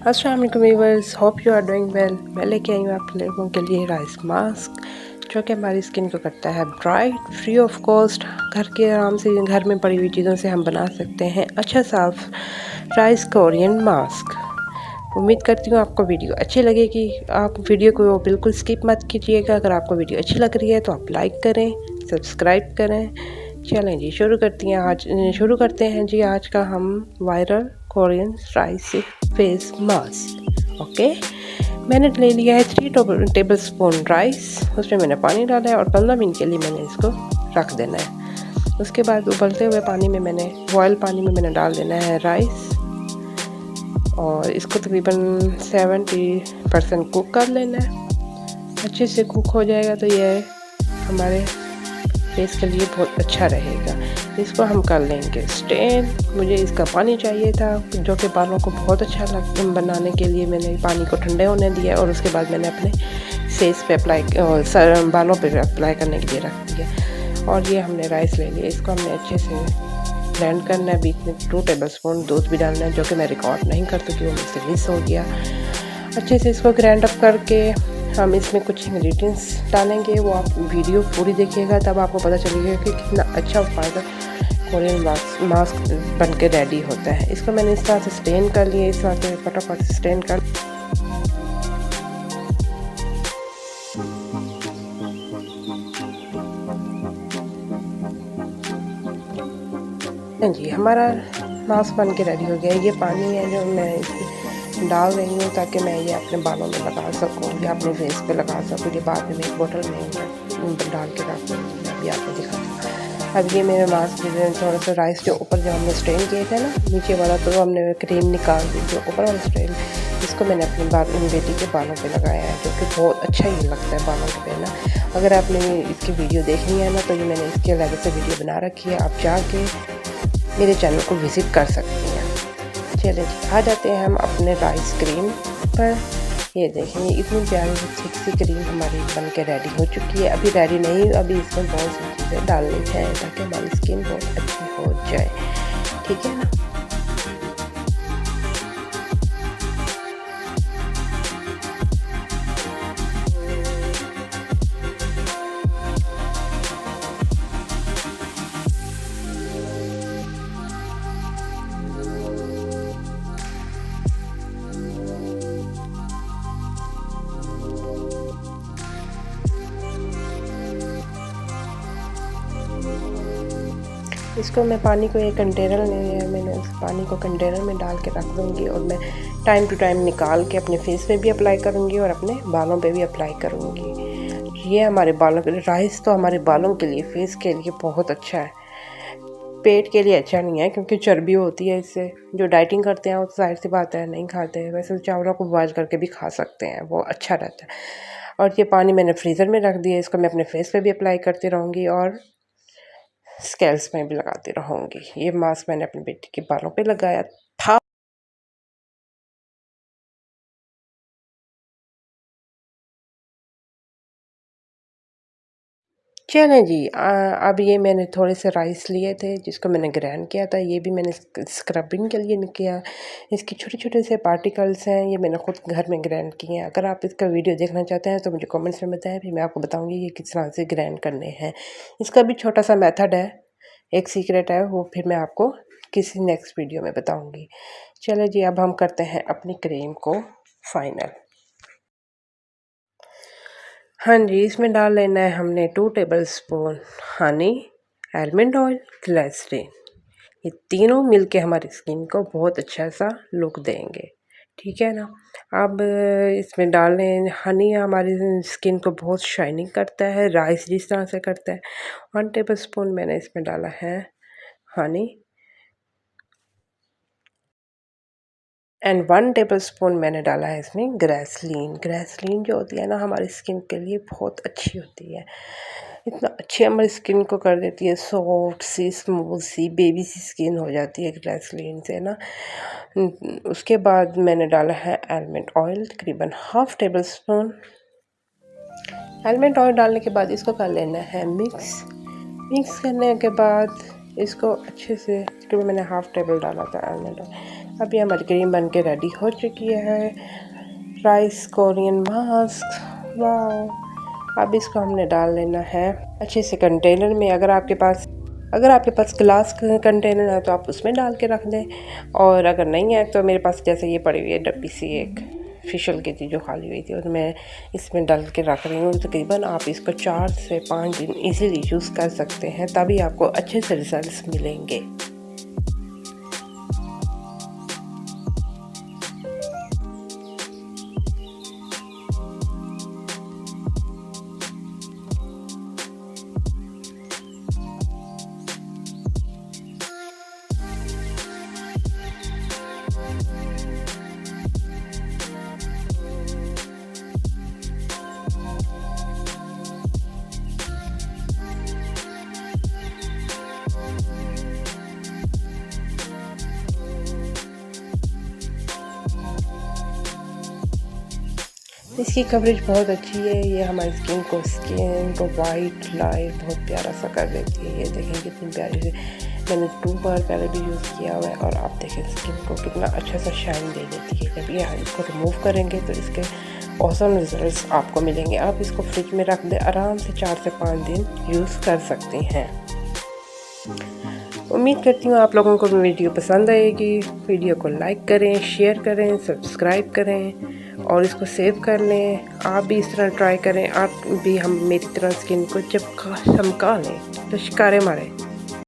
अस्सलाम वालेकुम viewers, hope you are doing well. मैं लेके आई हूँ आप लोगों के लिए राइस मास्क जो कि हमारी स्किन को करता है ब्राइट, फ्री ऑफ कॉस्ट। घर के आराम से घर में पड़ी हुई चीज़ों से हम बना सकते हैं अच्छा साफ राइस कोरियन मास्क। उम्मीद करती हूँ आपको वीडियो अच्छी लगेगी। आप वीडियो को बिल्कुल स्किप मत कीजिएगा। अगर आपको वीडियो अच्छी लग रही है तो आप लाइक करें, सब्सक्राइब करें। चलें जी, शुरू करते हैं जी आज का हम viral Korean rice face mask. Okay, मैंने ले लिया है 3 टेबल स्पून राइस। उसमें मैंने पानी डाला है और 15 मिनट के लिए मैंने इसको रख देना है। उसके बाद उबलते हुए पानी में बॉयल पानी में मैंने डाल देना है राइस और इसको तकरीबन 70% कुक कर लेना है। अच्छे से कुक हो जाएगा तो ये हमारे फेस के लिए बहुत अच्छा रहेगा। इसको हम कर लेंगे स्टेन। मुझे इसका पानी चाहिए था जो कि बालों को बहुत अच्छा बनाने के लिए मैंने पानी को ठंडे होने दिया और उसके बाद मैंने अपने फेस पे बालों पे अप्लाई करने के लिए रख दिया। और ये हमने राइस ले लिया, इसको हमने अच्छे से ब्लेंड करना है। बीच में 2 टेबल स्पून दूध भी डालना है जो कि मैं रिकॉर्ड नहीं कर सकी, वो मुझसे मिस हो गया। अच्छे से इसको ग्राइंड अप करके हम इसमें कुछ इंग्रेडिएंट्स डालेंगे। वो आप वीडियो पूरी देखिएगा तब आपको पता चलेगा कि कितना अच्छा फायदा कोरियन मास्क बन के रेडी होता है। इसको मैंने इस तरह से स्टेन कर लिया, इस तरह से फटाफट से स्टेन कर। जी, हमारा मास्क बन के रेडी हो गया। ये पानी है जो मैं इसमें डाल रही हूँ ताकि मैं ये अपने बालों में लगा सकूँ या अपने फेस पे लगा सकूँ। ये बाद में मैं एक बोतल में डाल के रख दूँगी, मैं अभी आपको दिखाती हूँ। अब ये मेरे मास्क थोड़ा सा राइस जो ऊपर जो हमने स्ट्रेन किए थे ना नीचे वाला, तो हमने क्रीम निकाल दी जो ऊपर वाला स्ट्रेन, इसको मैंने अपनी बेटी के बालों पे लगाया है जो कि बहुत अच्छा ही लगता है बालों पे ना। अगर आपने इसकी वीडियो देखनी है ना तो ये मैंने इसके अलग से वीडियो बना रखी है, आप जाके मेरे चैनल को विज़िट कर सकती हैं। चलिए आ जाते हैं हम अपने राइस क्रीम पर। ये देखेंगे इतनी प्यारी थिक सी क्रीम हमारी बन के रेडी हो चुकी है। अभी रेडी नहीं, अभी इसमें बहुत सी चीज़ें डालनी है ताकि हमारी स्किन बहुत अच्छी हो जाए, ठीक है ना। इसको मैं पानी को एक कंटेनर में मैंने उस पानी को कंटेनर में डाल के रख दूँगी और मैं टाइम टू टाइम निकाल के अपने फेस पे भी अप्लाई करूँगी और अपने बालों पे भी अप्लाई करूँगी। ये हमारे बालों के लिए राइस तो हमारे बालों के लिए, फेस के लिए बहुत अच्छा है। पेट के लिए अच्छा नहीं है क्योंकि चर्बी होती है इससे। जो डाइटिंग करते हैं वो जाहिर सी बात है नहीं खाते हैं, वैसे चावलों को बॉयल करके भी खा सकते हैं, वो अच्छा रहता है। और ये पानी मैंने फ्रीज़र में रख दिया, इसको मैं अपने फेस पे भी अप्लाई करती रहूँगी और स्कैल्स में भी लगाती रहूँगी। ये मास्क मैंने अपनी बेटी के बालों पे लगाया था। चलें जी, अब ये मैंने थोड़े से राइस लिए थे जिसको मैंने ग्राइंड किया था, ये भी मैंने स्क्रबिंग के लिए किया। इसके छोटे छोटे से पार्टिकल्स हैं, ये मैंने ख़ुद घर में ग्राइंड किए हैं। अगर आप इसका वीडियो देखना चाहते हैं तो मुझे कमेंट्स में बताएं, फिर मैं आपको बताऊंगी ये किस तरह से ग्राइंड करने हैं। इसका भी छोटा सा मेथड है, एक सीक्रेट है, वो फिर मैं आपको किसी नेक्स्ट वीडियो में बताऊँगी। चलो जी, अब हम करते हैं अपनी क्रीम को फाइनल। हाँ जी, इसमें डाल लेना है हमने 2 tablespoon honey, almond oil, glycerine. ये तीनों मिलके हमारी स्किन को बहुत अच्छा सा लुक देंगे, ठीक है ना। अब इसमें डाल लें हनी, हमारी स्किन को बहुत शाइनिंग करता है, राइस जिस तरह से करता है। 1 टेबल स्पून मैंने इसमें डाला है हनी एंड 1 टेबल स्पून मैंने डाला है इसमें ग्रेसलीन जो होती है ना हमारी स्किन के लिए बहुत अच्छी होती है। इतना अच्छी हमारी स्किन को कर देती है, सॉफ्ट सी, स्मूथ सी, बेबी सी स्किन हो जाती है ग्रेसलीन से ना। उसके बाद मैंने डाला है आलमंड ऑयल, तकरीबन 1/2 टेबल स्पून। आलमंड ऑयल डालने के बाद इसको कर लेना है मिक्स करने के बाद इसको अच्छे से, क्योंकि मैंने 1/2 टेबल डाला था आलमंड ऑयल, अब ये हमारी क्रीम बन के रेडी हो चुकी है, राइस कोरियन मास्क। वाह, अब इसको हमने डाल लेना है अच्छे से कंटेनर में। अगर आपके पास ग्लास कंटेनर है तो आप उसमें डाल के रख दें, और अगर नहीं है तो मेरे पास जैसे ये पड़ी हुई है डब्बी सी एक फिशल की थी जो खाली हुई थी, और मैं इसमें डाल के रख रही हूँ। तकरीबन आप इसको 4 से 5 दिन इजीली यूज़ कर सकते हैं, तभी आपको अच्छे से रिजल्ट्स मिलेंगे। इसकी कवरेज बहुत अच्छी है, ये हमारी स्किन को वाइट लाइट बहुत प्यारा सा कर देती है। ये देखें कितनी प्यारी से, मैंने 2 बार पहले भी यूज़ किया हुआ है, और आप देखें स्किन को कितना अच्छा सा शाइन दे देती है। जब ये इसको रिमूव करेंगे तो इसके ऑसम रिजल्ट्स आपको मिलेंगे। आप इसको फ्रिज में रख दें, आराम से 4 से 5 दिन यूज़ कर सकते हैं। उम्मीद करती हूँ आप लोगों को वीडियो पसंद आएगी। वीडियो को लाइक करें, शेयर करें, सब्सक्राइब करें और इसको सेव कर लें। आप भी इस तरह ट्राई करें, आप भी हम मेरी तरह स्किन को जब चमका लें तो शिकारे मारें।